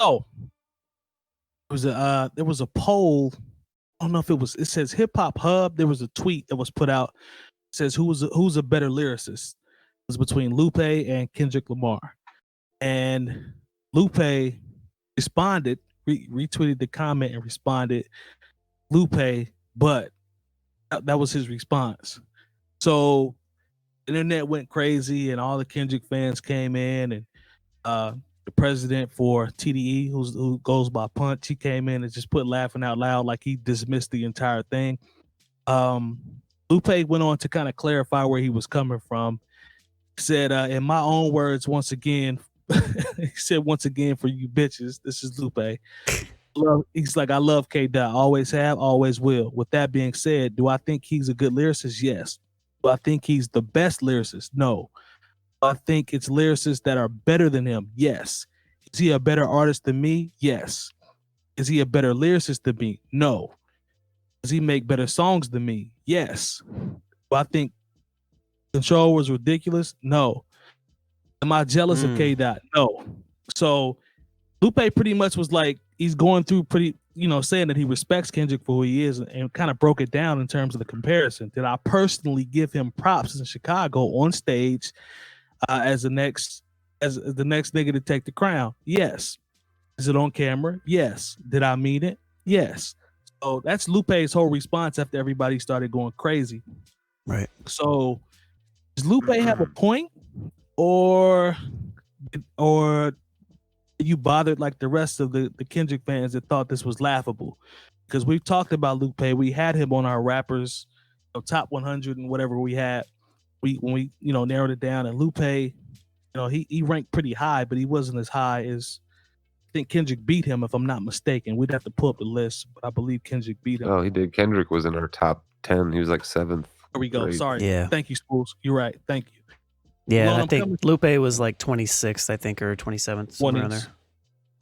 Oh, there was a poll. I don't know if it says Hip Hop Hub. There was a tweet that was put out. It says who's a better lyricist? It was between Lupe and Kendrick Lamar. And Lupe responded, retweeted the comment and responded, Lupe, but that was his response. So the internet went crazy and all the Kendrick fans came in, and the president for TDE, who goes by Punch, he came in and just put laughing out loud like he dismissed the entire thing. Lupe went on to kind of clarify where he was coming from. He said, in my own words, once again, he said, once again, for you bitches, this is Lupe. He's like, I love 𝐀𝐿, always have, always will. With that being said, do I think he's a good lyricist? Yes. Do I think he's the best lyricist? No. Do I think it's lyricists that are better than him? Yes. Is he a better artist than me? Yes. Is he a better lyricist than me? No. Does he make better songs than me? Yes. Do I think Control was ridiculous? No. Am I jealous of 𝐀𝐿? No. So Lupe pretty much was like, he's going through saying that he respects Kendrick for who he is, and kind of broke it down in terms of the comparison. Did I personally give him props in Chicago on stage as the next nigga to take the crown? Yes. Is it on camera? Yes. Did I mean it? Yes. So that's Lupe's whole response after everybody started going crazy. Right. So does Lupe have a point, or you bothered like the rest of the Kendrick fans that thought this was laughable? Because we've talked about Lupe. We had him on our rappers, top 100 and whatever we had. When we narrowed it down, and Lupe, he ranked pretty high, but he wasn't as high as, I think Kendrick beat him, if I'm not mistaken. We'd have to pull up the list, but I believe Kendrick beat him. Oh, he did. Kendrick was in our top 10. He was like 7th. There we go. Great. Sorry. Yeah. Thank you, Spoolz. You're right. Thank you. Yeah, I think Lupe was like 26th, I think, or 27th, somewhere around there.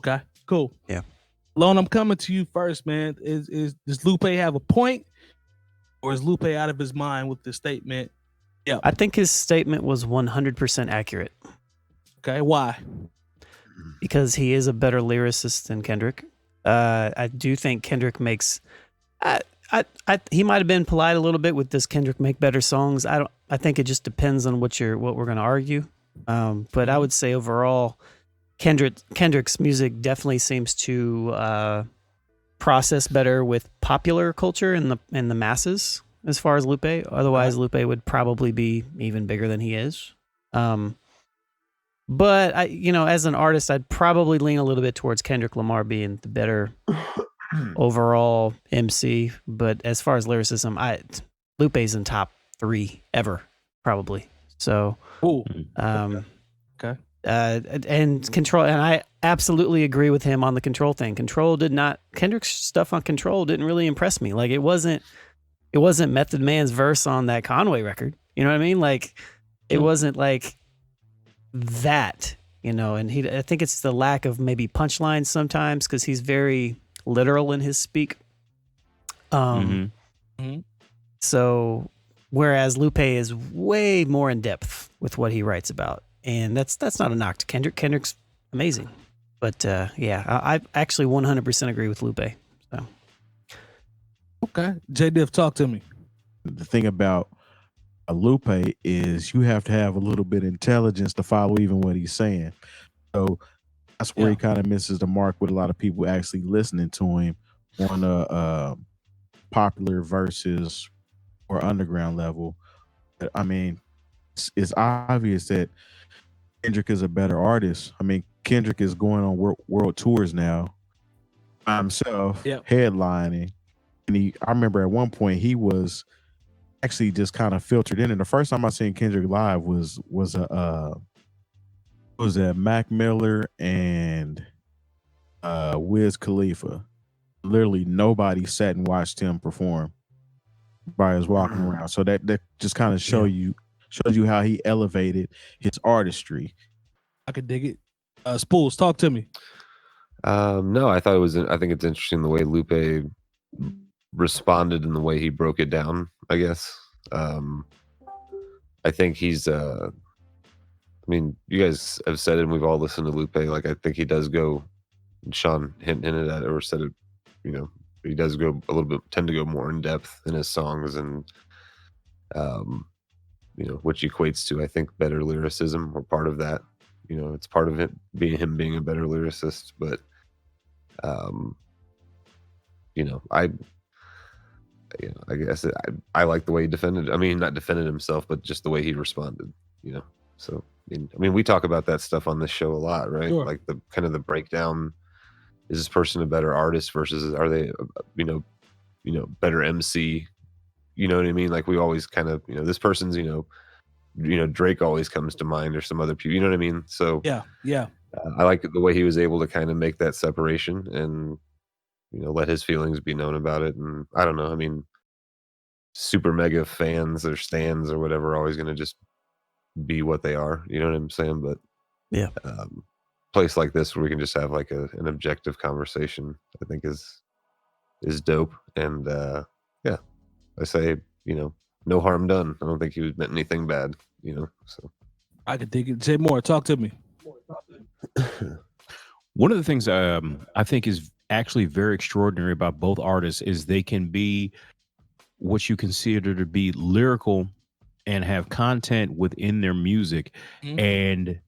Okay, cool. Yeah. Lone, I'm coming to you first, man. Does Lupe have a point, or is Lupe out of his mind with this statement? Yeah. I think his statement was 100% accurate. Okay, why? Because he is a better lyricist than Kendrick. I do think Kendrick makes... he might have been polite a little bit with this Kendrick make better songs. I think it just depends on what we're going to argue. But I would say overall, Kendrick's music definitely seems to process better with popular culture and the masses as far as Lupe. Otherwise, Lupe would probably be even bigger than he is. But as an artist, I'd probably lean a little bit towards Kendrick Lamar being the better overall MC. But as far as lyricism, Lupe's in top 3 ever, probably. So, okay. And Control, and I absolutely agree with him on the Control thing. Kendrick's stuff on Control didn't really impress me. Like it wasn't Method Man's verse on that Conway record. You know what I mean? Like it wasn't like that, and I think it's the lack of maybe punchlines sometimes, because he's very literal in his speak. So whereas Lupe is way more in depth with what he writes about, and that's not a knock to Kendrick. Kendrick's amazing, but I actually 100% agree with Lupe. So okay, Jay Diff, talk to me. The thing about Lupe is you have to have a little bit of intelligence to follow even what he's saying. So that's where he kind of misses the mark with a lot of people actually listening to him on a popular versus or underground level. I mean, it's obvious that Kendrick is a better artist. I mean, Kendrick is going on world tours now by himself, headlining. And I remember at one point he was actually just kind of filtered in. And the first time I seen Kendrick live was Mac Miller and Wiz Khalifa. Literally nobody sat and watched him perform. Everybody was walking around. So that just kind of shows you how he elevated his artistry. I could dig it. Spoolz, talk to me. No, I think it's interesting the way Lupe responded and the way he broke it down, I guess. I think he's I mean, you guys have said it and we've all listened to Lupe. Like, I think he does go Sean hinted at it or said it, you know, he does go a little bit, tend to go more in depth in his songs, and you know, which equates to, I think, better lyricism, or part of that. You know, it's part of it being him being a better lyricist, but you know, I guess I like the way he defended. I mean, not defended himself, but just the way he responded. You know, so I mean, we talk about that stuff on this show a lot, right? Sure. Like the kind of the breakdown: is this person a better artist versus are they, you know, better MC? You know what I mean? Like we always kind of, you know, this person's, you know, Drake always comes to mind, or some other people. You know what I mean? So yeah. I like the way he was able to kind of make that separation and, you know, let his feelings be known about it. And I don't know. I mean, super mega fans or stans or whatever are always going to just be what they are. You know what I'm saying? But Yeah. Place like this where we can just have like an objective conversation, I think is dope. And yeah, I say, you know, no harm done. I don't think he meant anything bad, you know. So I could dig it. Say more. Talk to me. One of the things I think is actually very extraordinary about both artists is they can be what you consider to be lyrical and have content within their music, and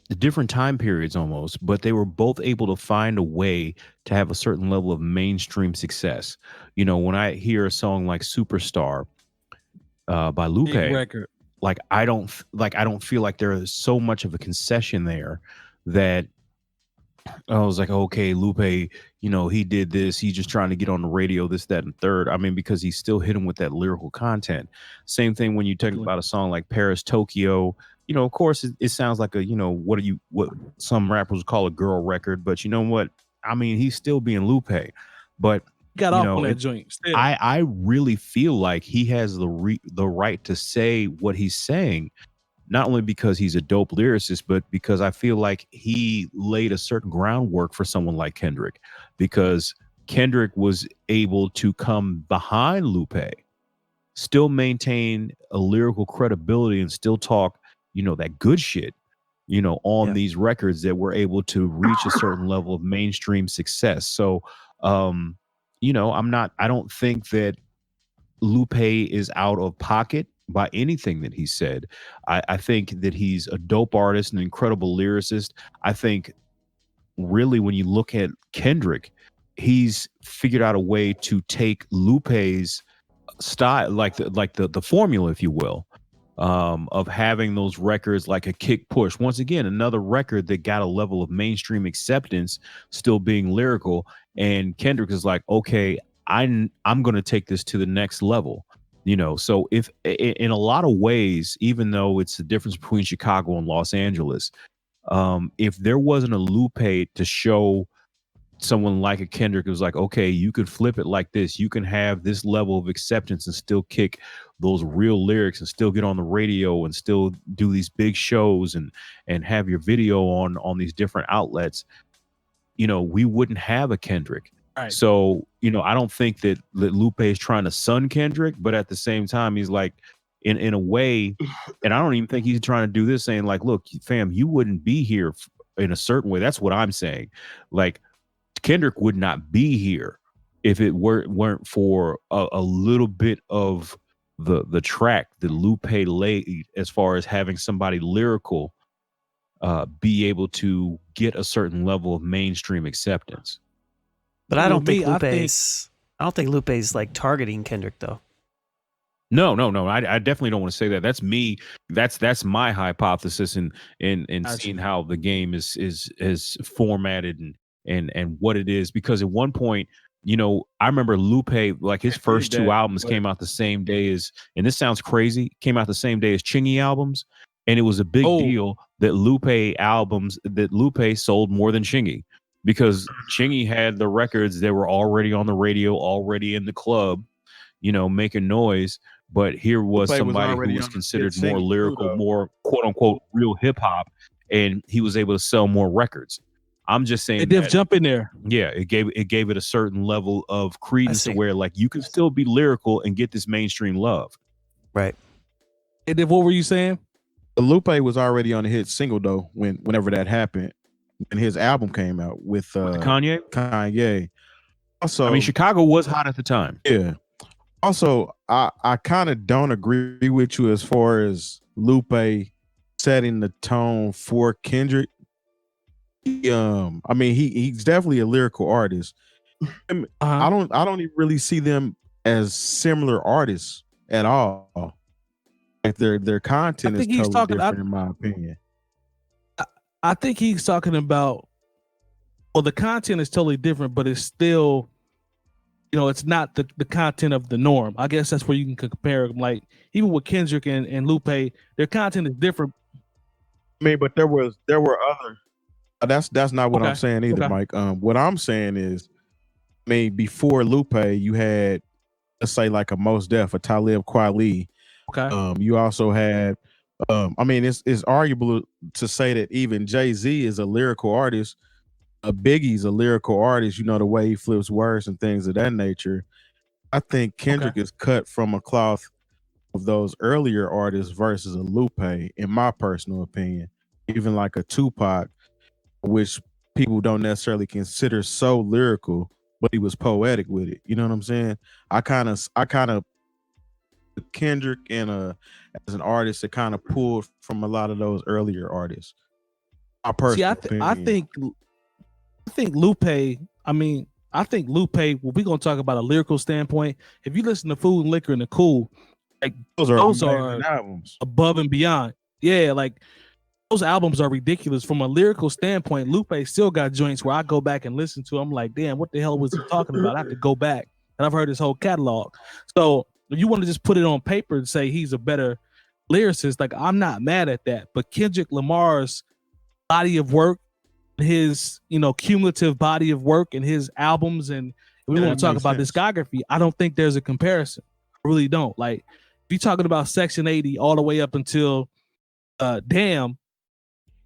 the different time periods almost, but they were both able to find a way to have a certain level of mainstream success. You know, when I hear a song like Superstar by Lupe, Big record. like I don't feel like there is so much of a concession there that I was like, okay, Lupe, you know, he did this. He's just trying to get on the radio, this, that, and third. I mean, because he's still hitting with that lyrical content. Same thing when you talk about a song like Paris, Tokyo. You know, of course, it sounds like a, you know, what some rappers call a girl record. But you know what? I mean, he's still being Lupe. But Got off on that joint. Still. I really feel like he has the right to say what he's saying. Not only because he's a dope lyricist, but because I feel like he laid a certain groundwork for someone like Kendrick, because Kendrick was able to come behind Lupe, still maintain a lyrical credibility, and still talk, you know, that good shit, you know, on these records that were able to reach a certain level of mainstream success. So, you know, I don't think that Lupe is out of pocket by anything that he said. I think that he's a dope artist, an incredible lyricist. I think really when you look at Kendrick, he's figured out a way to take Lupe's style, like the formula, if you will, of having those records like a Kick Push. Once again, another record that got a level of mainstream acceptance, still being lyrical. And Kendrick is like, okay, I'm going to take this to the next level. You know, so if in a lot of ways, even though it's the difference between Chicago and Los Angeles, if there wasn't a Lupe to show someone like a Kendrick, it was like, okay, you could flip it like this. You can have this level of acceptance and still kick those real lyrics and still get on the radio and still do these big shows and have your video on these different outlets. You know, we wouldn't have a Kendrick. Right. So, you know, I don't think that Lupe is trying to sun Kendrick, but at the same time, he's like, in a way, and I don't even think he's trying to do this, saying like, look, fam, you wouldn't be here in a certain way. That's what I'm saying. Like, Kendrick would not be here if it weren't for a little bit of the track that Lupe laid, as far as having somebody lyrical be able to get a certain level of mainstream acceptance. But I don't think Lupe's like targeting Kendrick though. No. I definitely don't want to say that. That's me. That's my hypothesis in seeing how the game is formatted and what it is. Because at one point, you know, I remember Lupe, like his first two albums came out the same day as, and this sounds crazy, came out the same day as 𝐀𝐿 albums. And it was a big deal that Lupe sold more than 𝐀𝐿, because 𝐀𝐿 had the records that were already on the radio, already in the club, you know, making noise. But here was somebody who was considered more lyrical, more quote unquote real hip hop, and he was able to sell more records. I'm just saying, it did jump in there. Yeah, it gave it a certain level of credence to where like you can still be lyrical and get this mainstream love. Right. And then what were you saying? Lupe was already on the hit single though whenever that happened. and his album came out with Kanye. Kanye. Also, I mean, Chicago was hot at the time. Yeah. Also, I kind of don't agree with you as far as Lupe setting the tone for Kendrick. I mean, he's definitely a lyrical artist. I don't even really see them as similar artists at all. Like their content is totally different in my opinion. I think he's talking about, well, the content is totally different, but it's still, you know, it's not the content of the norm. I guess that's where you can compare them. Like even with Kendrick and Lupe, their content is different. I mean, but there were other. That's not what I'm saying either, Mike. What I'm saying is, I mean, before Lupe, you had, let's say, like a Mos Def, a 𝗏𝗏 𝗀𝗏. Okay. You also had, I mean, it's arguable to say that even Jay-Z is a lyrical artist. Biggie's a lyrical artist. You know, the way he flips words and things of that nature. I think Kendrick is cut from a cloth of those earlier artists versus a Lupe, in my personal opinion. Even like a Tupac, which people don't necessarily consider so lyrical, but he was poetic with it. You know what I'm saying? I kind of Kendrick and as an artist that kind of pulled from a lot of those earlier artists. My personal opinion. I think Lupe. I mean, I think Lupe. Well, we're gonna talk about a lyrical standpoint. If you listen to Food and Liquor and the Cool, like those are albums above and beyond. Yeah, like those albums are ridiculous from a lyrical standpoint. Lupe still got joints where I go back and listen to. I'm like, damn, what the hell was he talking about? I have to go back, and I've heard his whole catalog. So if you want to just put it on paper and say he's a better lyricist, like I'm not mad at that. But Kendrick Lamar's body of work, his cumulative body of work, and his albums, and we want to talk about discography, I don't think there's a comparison. I really don't. Like if you're talking about Section 80 all the way up until Damn,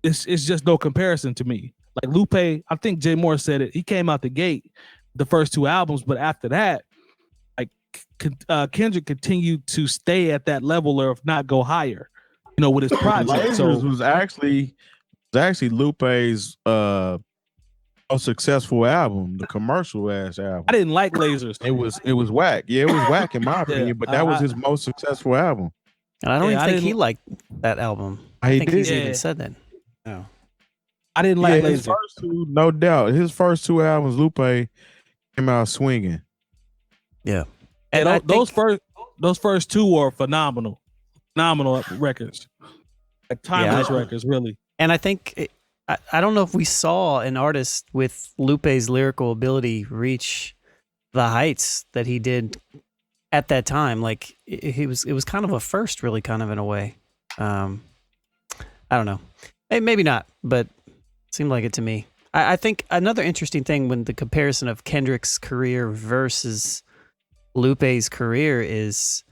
it's just no comparison to me. Like Lupe, I think Jay Moore said it. He came out the gate the first two albums, but after that, like Kendrick continued to stay at that level, or if not go higher, with his project. So was actually Lupe's most successful album, the commercial ass album. I didn't like Lasers. It was whack. Yeah, it was whack in my opinion, but that was his most successful album. And I don't even think he liked that album. I think he's even said that. No. I didn't like his first two, no doubt. His first two albums, Lupe came out swinging. Yeah, and those first two are phenomenal records, like timeless records, really. And I think I don't know if we saw an artist with Lupe's lyrical ability reach the heights that he did at that time. Like it was kind of a first, really, kind of in a way. I don't know. Maybe not, but it seemed like it to me. I think another interesting thing when the comparison of Kendrick's career versus Lupe's career is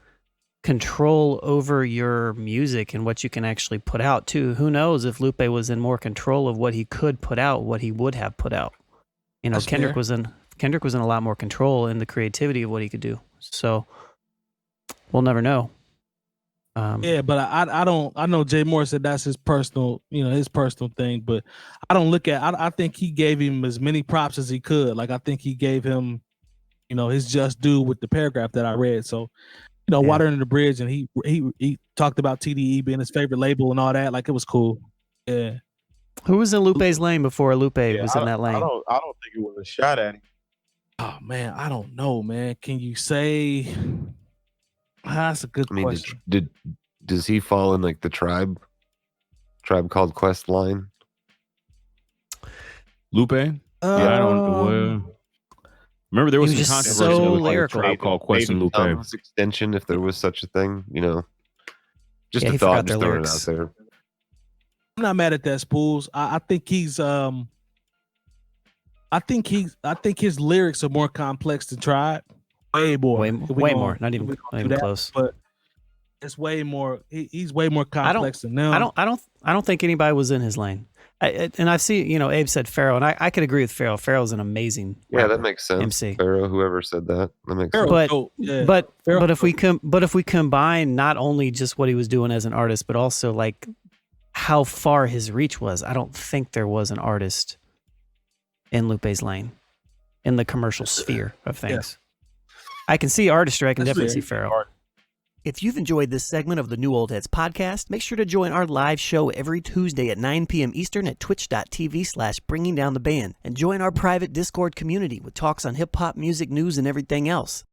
control over your music and what you can actually put out too. Who knows if Lupe was in more control of what he could put out, what he would have put out. That's Kendrick fair. was in a lot more control in the creativity of what he could do. So we'll never know. Yeah, but I don't. I know Jay Moore said that's his personal, his personal thing. But I don't look at. I think he gave him as many props as he could. Like I think he gave him, his just due with the paragraph that I read. So, Water Under the Bridge, and he talked about TDE being his favorite label and all that. Like it was cool. Yeah. Who was in Lupe's lane before Lupe was in that lane? I don't think it was a shot at him. Oh man, I don't know, man. Can you say? That's a good question. Does he fall in like the tribe called Quest line? Lupe? Yeah, I don't. Remember there was some controversy so with lyrical. a tribe called Quest and Lupe. Extension, if there was such a thing, Just Yeah, a he thought, forgot their just throwing it lyrics. out there. I'm not mad at that, Spoolz. I think he's I think his lyrics are more complex than Tribe. Way more. Way more. Not even close. But it's way more. He's way more complex than them. I don't think anybody was in his lane. And I see, Abe said Pharaoh, and I could agree with Pharaoh. Pharaoh's an amazing Yeah, rapper, that makes sense. MC. Pharaoh, whoever said that makes Pharaoh, sense. But if we combine not only just what he was doing as an artist, but also like how far his reach was. I don't think there was an artist in Lupe's lane in the commercial sphere of things. I can see artistry. I can definitely see Pharrell. If you've enjoyed this segment of the New Old Heads podcast, make sure to join our live show every Tuesday at 9 p.m. Eastern at twitch.tv/bringingdowntheband and join our private Discord community with talks on hip-hop, music, news, and everything else.